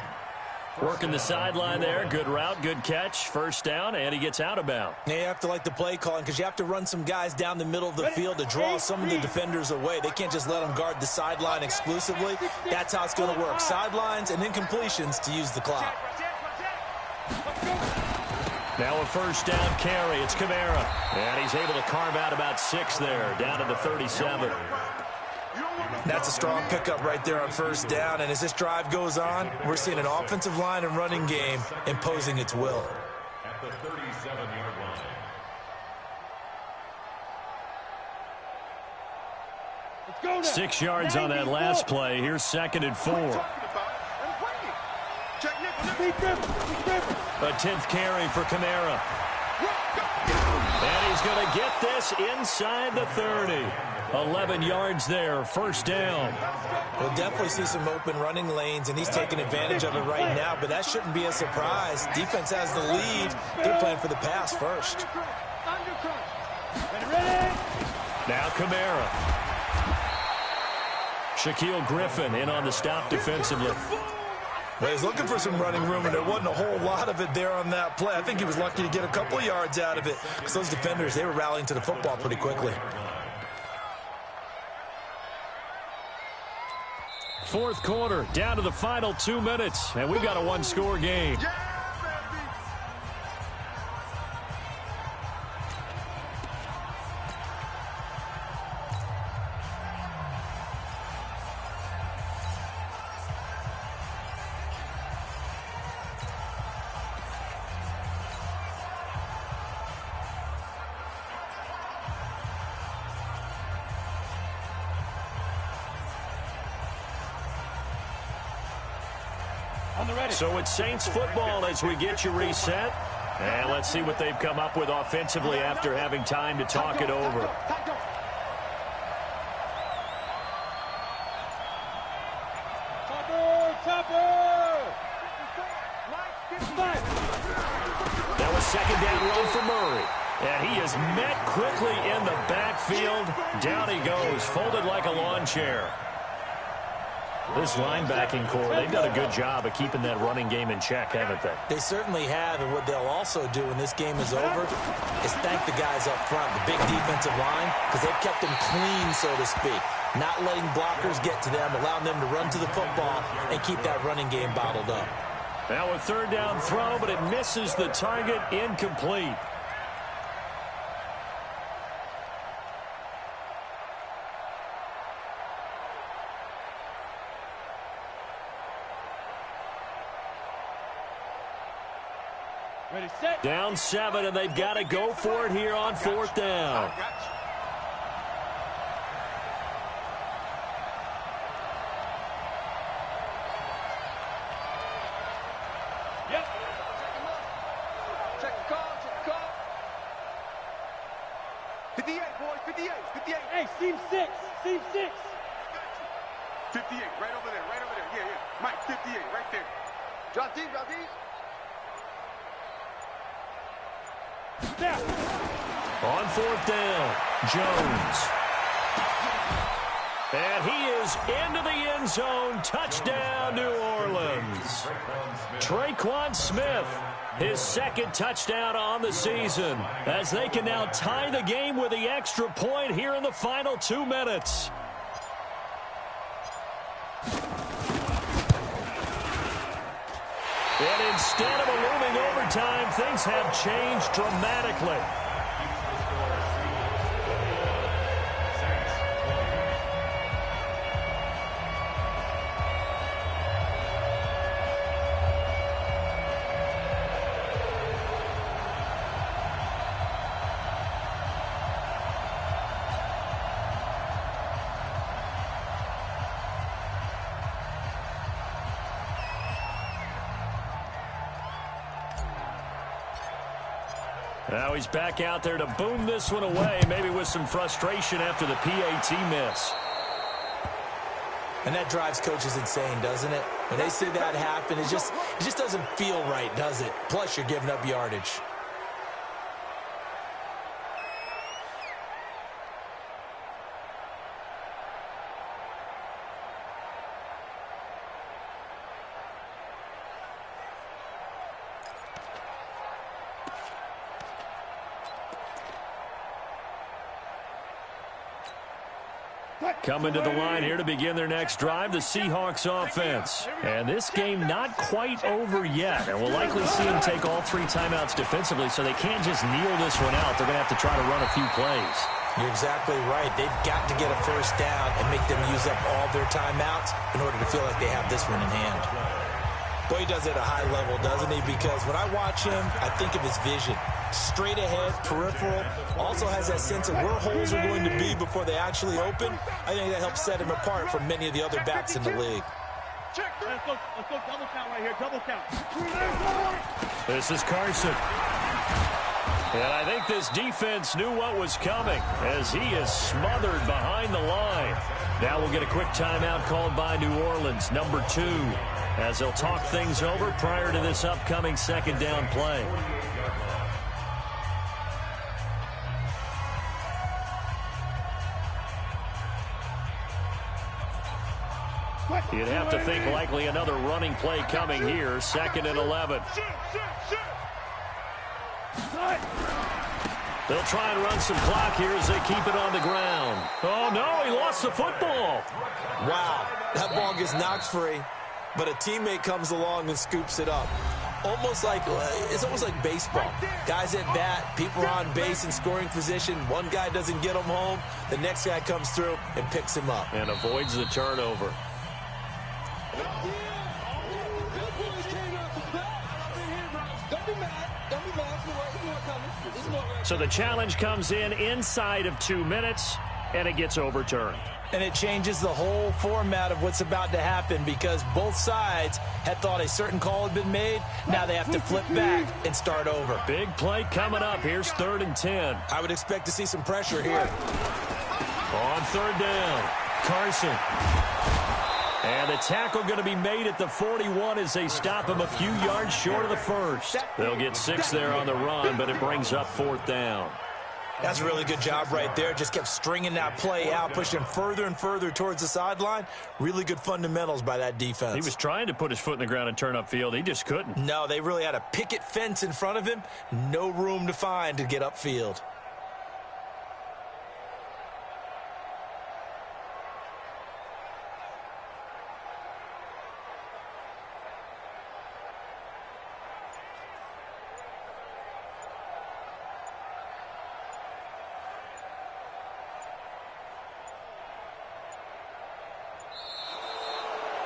Working the sideline there. Good route, good catch. 1st down, and he gets out of bounds. Now you have to like the play calling because you have to run some guys down the middle of the field to draw some of the defenders away. They can't just let them guard the sideline exclusively. That's how it's going to work. Sidelines and then completions to use the clock. Now a 1st down carry. It's Kamara. And he's able to carve out about 6 there, down to the 37. That's a strong pickup right there on 1st down. And as this drive goes on, we're seeing an offensive line and running game imposing its will. At the 37-yard line. 6 yards on that last play. Here's 2nd and 4. A 10th carry for Kamara. And he's going to get this inside the 30. 11 yards there, 1st down. We'll definitely see some open running lanes, and he's taking advantage of it right now, but that shouldn't be a surprise. Defense has the lead. They're playing for the pass first. Now Kamara. Shaquille Griffin in on the stop defensively. Well, he's looking for some running room, and there wasn't a whole lot of it there on that play. I think he was lucky to get a couple of yards out of it because those defenders, they were rallying to the football pretty quickly. 4th quarter, down to the final 2 minutes, and we've got a 1-score game. So it's Saints football as we get you reset. And let's see what they've come up with offensively after having time to talk it over. That was 2nd down run for Murray. And he is met quickly in the backfield. Down he goes, folded like a lawn chair. This linebacking core, they've done a good job of keeping that running game in check, haven't they? They certainly have, and what they'll also do when this game is over is thank the guys up front, the big defensive line, because they've kept them clean, so to speak. Not letting blockers get to them, allowing them to run to the football and keep that running game bottled up. Now a 3rd down throw, but it misses the target, incomplete. Ready, set. Down 7, and they've got to go for it here on 4th down. Yep. Check the call. 58, boys, 58. Hey, seam 6. 58, right over there. Yeah. Mike, 58, right there. Drop deep. On 4th down, Jones. And he is into the end zone. Touchdown, New Orleans. Tre'Quan Smith, his second touchdown on the season, as they can now tie the game with the extra point here in the final 2 minutes. And instead of a looming overtime, things have changed dramatically. Now he's back out there to boom this one away, maybe with some frustration after the PAT miss. And that drives coaches insane, doesn't it? When they see that happen, it just doesn't feel right, does it? Plus, you're giving up yardage. Coming to the line here to begin their next drive, the Seahawks offense. And this game not quite over yet. And we'll likely see them take all 3 timeouts defensively, so they can't just kneel this one out. They're going to have to try to run a few plays. You're exactly right. They've got to get a first down and make them use up all their timeouts in order to feel like they have this one in hand. Boy, he does it at a high level, doesn't he? Because when I watch him, I think of his vision. Straight ahead, peripheral, also has that sense of where holes are going to be before they actually open. I think that helps set him apart from many of the other backs in the league. Let's go double count right here, double count. This is Carson. And I think this defense knew what was coming as he is smothered behind the line. Now we'll get a quick timeout called by New Orleans, number 2, as they'll talk things over prior to this upcoming second down play. You'd have to think likely another running play coming here, 2nd and 11. They'll try and run some clock here as they keep it on the ground. Oh, no, he lost the football. Wow, that ball gets knocked free, but a teammate comes along and scoops it up. It's almost like baseball. Guys at bat, people are on base in scoring position. One guy doesn't get him home. The next guy comes through and picks him up. And avoids the turnover. So the challenge comes in inside of 2 minutes, and it gets overturned. And it changes the whole format of what's about to happen because both sides had thought a certain call had been made. Now they have to flip back and start over. Big play coming up. Here's 3rd and 10. I would expect to see some pressure here. On 3rd down, Carson. And the tackle going to be made at the 41 as they stop him a few yards short of the first. They'll get 6 there on the run, but it brings up 4th down. That's a really good job right there. Just kept stringing that play out, pushing further and further towards the sideline. Really good fundamentals by that defense. He was trying to put his foot in the ground and turn upfield. He just couldn't. No, they really had a picket fence in front of him. No room to find to get upfield.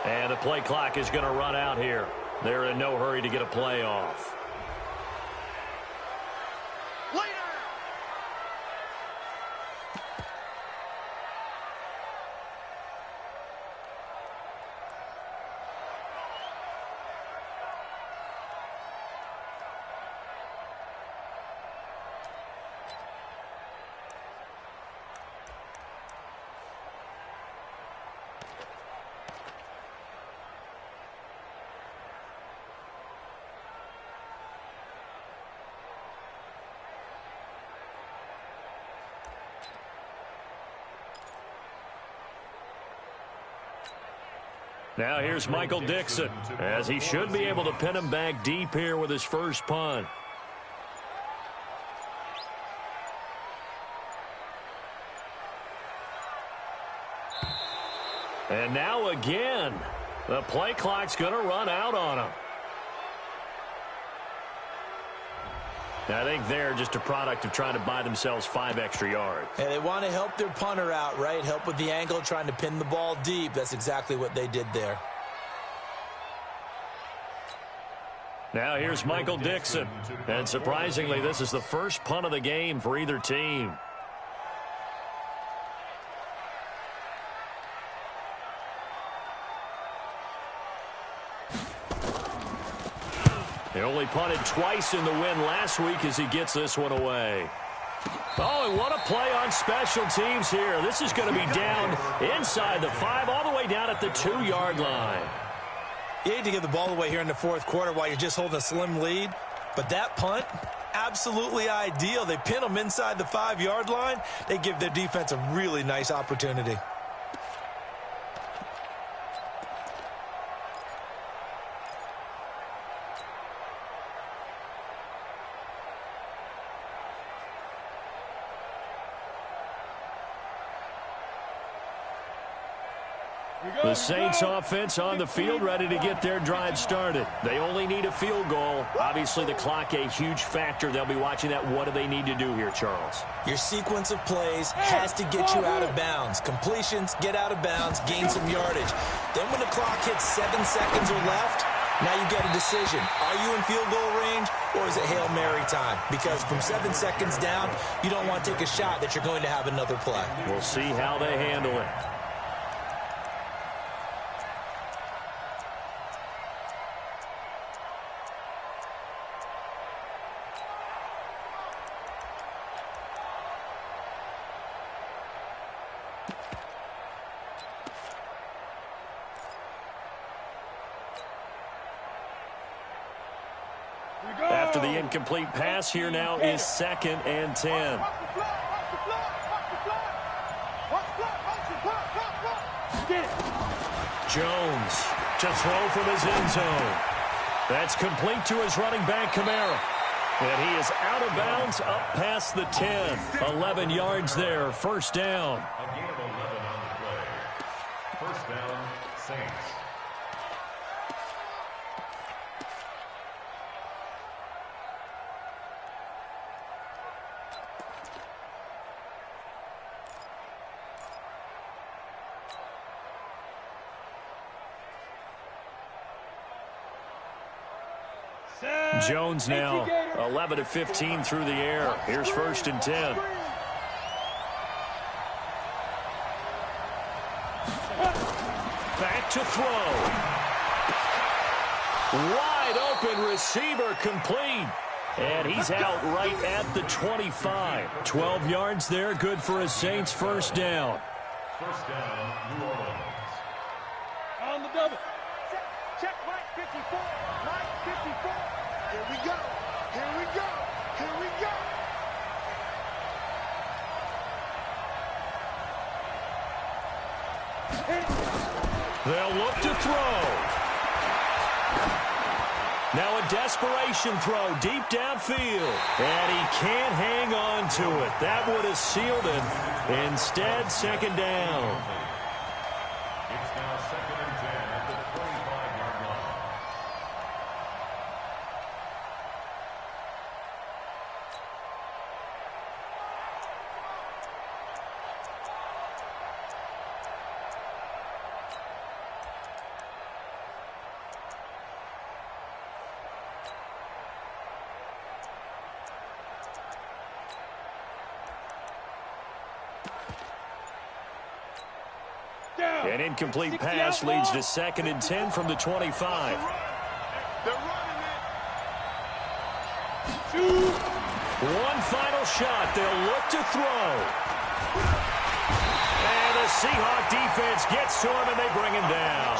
And the play clock is going to run out here. They're in no hurry to get a play off. Now here's Michael Dixon, as he should be able to pin him back deep here with his first punt. And now again, the play clock's going to run out on him. I think they're just a product of trying to buy themselves 5 extra yards. And they want to help their punter out, right? Help with the angle, trying to pin the ball deep. That's exactly what they did there. Now here's Michael Dixon. And surprisingly, this is the first punt of the game for either team. He only punted twice in the win last week as he gets this one away. Oh, and what a play on special teams here. This is going to be down inside the 5, all the way down at the 2-yard line. You hate to give the ball away here in the fourth quarter while you're just holding a slim lead, but that punt, absolutely ideal. They pin them inside the 5-yard line. They give their defense a really nice opportunity. The Saints offense on the field, ready to get their drive started. They only need a field goal. Obviously, the clock a huge factor. They'll be watching that. What do they need to do here, Charles? Your sequence of plays has to get you out of bounds. Completions, get out of bounds, gain some yardage. Then when the clock hits 7 seconds or left, now you get a decision. Are you in field goal range, or is it Hail Mary time? Because from 7 seconds down, you don't want to take a shot that you're going to have another play. We'll see how they handle it. After the incomplete pass, here now is 2nd and 10. Jones to throw from his end zone. That's complete to his running back, Kamara. And he is out of bounds up past the 10. 11 yards there, first down. A gain of 11 on the play. First down, Saints. Jones now 11 of 15 through the air. Here's 1st and 10. Back to throw. Wide open receiver, complete. And he's out right at the 25. 12 yards there, good for a Saints first down. First down, New Orleans. On the double. Check Mike 54. Mike 54. Here we go. Here we go. Here we go. They'll look to throw. Now a desperation throw deep downfield. And he can't hang on to it. That would have sealed it. Instead, 2nd down. It's now 2nd and 10 at the 25-yard line. An incomplete pass leads to 2nd and 10 from the 25. They're running it. One final shot. They'll look to throw. And the Seahawk defense gets to him, and they bring him down.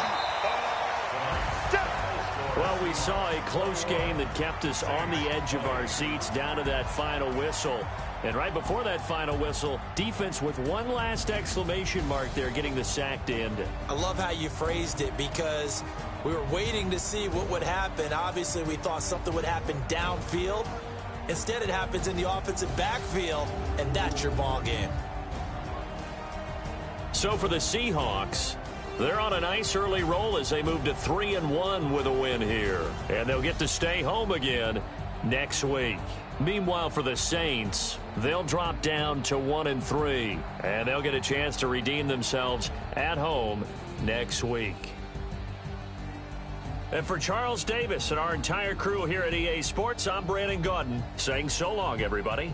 Well, we saw a close game that kept us on the edge of our seats down to that final whistle. And right before that final whistle, defense with one last exclamation mark there, getting the sack to end it. I love how you phrased it, because we were waiting to see what would happen. Obviously, we thought something would happen downfield. Instead, it happens in the offensive backfield, and that's your ball game. So for the Seahawks, they're on a nice early roll as they move to 3-1 with a win here. And they'll get to stay home again next week. Meanwhile, for the Saints, they'll drop down to 1-3. And they'll get a chance to redeem themselves at home next week. And for Charles Davis and our entire crew here at EA Sports, I'm Brandon Gaudin saying so long, everybody.